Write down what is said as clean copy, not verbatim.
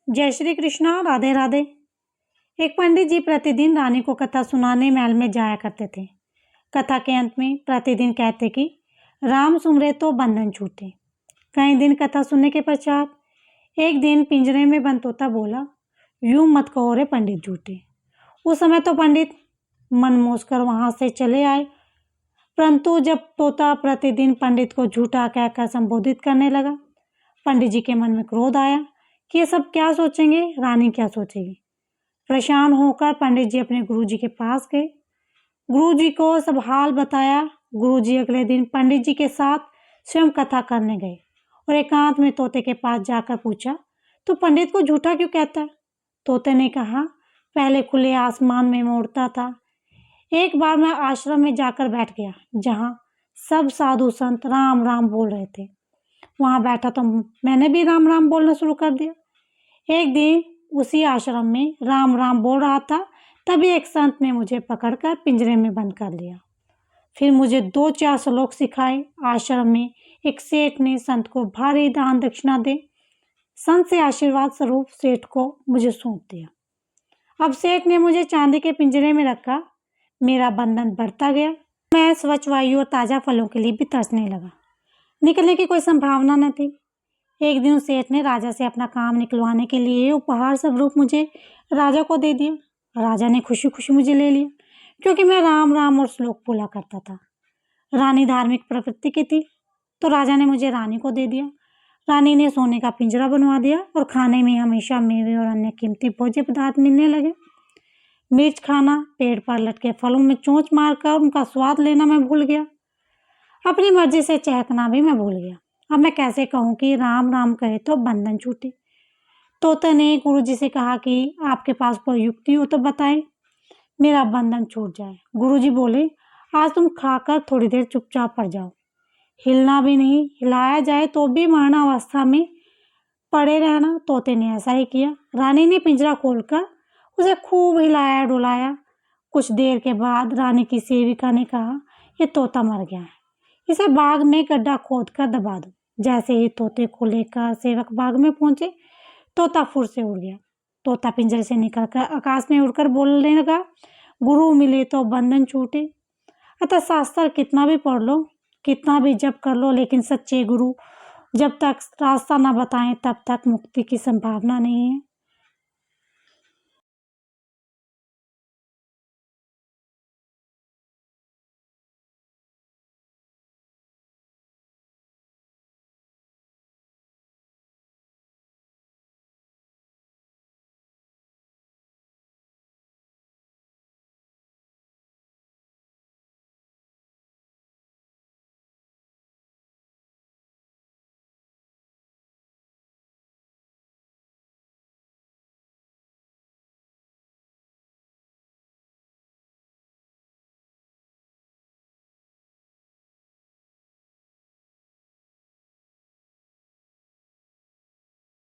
जय श्री कृष्णा, राधे राधे। एक पंडित जी प्रतिदिन रानी को कथा सुनाने महल में जाया करते थे। कथा के अंत में प्रतिदिन कहते कि राम सुमरे तो बंधन छूटे। कई दिन कथा सुनने के पश्चात एक दिन पिंजरे में बंद तोता बोला, यूं मत कहो रे पंडित झूठे। उस समय तो पंडित मन मोच कर वहां से चले आए, परंतु जब तोता प्रतिदिन पंडित को झूठा कहकर संबोधित करने लगा, पंडित जी के मन में क्रोध आया कि ये सब क्या सोचेंगे, रानी क्या सोचेगी। परेशान होकर पंडित जी अपने गुरुजी के पास गए। गुरुजी को सब हाल बताया। गुरुजी अगले दिन पंडित जी के साथ स्वयं कथा करने गए और एकांत में तोते के पास जाकर पूछा, तो पंडित को झूठा क्यों कहता है? तोते ने कहा, पहले खुले आसमान में मैं उड़ता था। एक बार मैं आश्रम में जाकर बैठ गया जहाँ सब साधु संत राम राम बोल रहे थे। वहां बैठा तो मैंने भी राम राम बोलना शुरू कर दिया। एक दिन उसी आश्रम में राम राम बोल रहा था, तभी एक संत ने मुझे पकड़कर पिंजरे में बंद कर लिया। फिर मुझे 2-4 श्लोक सिखाए। आश्रम में एक सेठ ने संत को भारी दान दक्षिणा दे संत से आशीर्वाद स्वरूप सेठ को मुझे सौंप दिया। अब सेठ ने मुझे चांदी के पिंजरे में रखा। मेरा बंधन बढ़ता गया। मैं स्वच्छ वायु और ताजा फलों के लिए भी तरसने लगा। निकलने की कोई संभावना न थी। एक दिन उस सेठ ने राजा से अपना काम निकलवाने के लिए उपहार स्वरूप मुझे राजा को दे दिया। राजा ने खुशी खुशी मुझे ले लिया, क्योंकि मैं राम राम और श्लोक बोला करता था। रानी धार्मिक प्रवृत्ति की थी, तो राजा ने मुझे रानी को दे दिया। रानी ने सोने का पिंजरा बनवा दिया और खाने में हमेशा मेवे और अन्य कीमती भोज्य पदार्थ मिलने लगे। मिर्च खाना, पेड़ पर लटके फलों में चोंच मारकर उनका स्वाद लेना मैं भूल गया। अपनी मर्जी से चहकना भी मैं भूल गया। अब मैं कैसे कहूँ कि राम राम कहे तो बंधन छूटे। तोते ने गुरुजी से कहा कि आपके पास कोई युक्ति हो तो बताएं, मेरा बंधन छूट जाए। गुरुजी बोले, आज तुम खाकर थोड़ी देर चुपचाप पड़ जाओ। हिलना भी नहीं, हिलाया जाए तो भी मरणावस्था में पड़े रहना। तोते ने ऐसा ही किया। रानी ने पिंजरा खोलकर उसे खूब हिलाया डुलाया। कुछ देर के बाद रानी की सेविका ने कहा, ये तोता मर गया है, इसे बाग में गड्ढा खोद कर दबा दो। जैसे ही तोते को लेकर सेवक बाग में पहुंचे, तोता फुर से उड़ गया। तोता पिंजरे से निकलकर आकाश में उड़कर बोलने लगा, गुरु मिले तो बंधन छूटे। अतः शास्त्र कितना भी पढ़ लो, कितना भी जप कर लो, लेकिन सच्चे गुरु जब तक रास्ता न बताएं तब तक मुक्ति की संभावना नहीं है।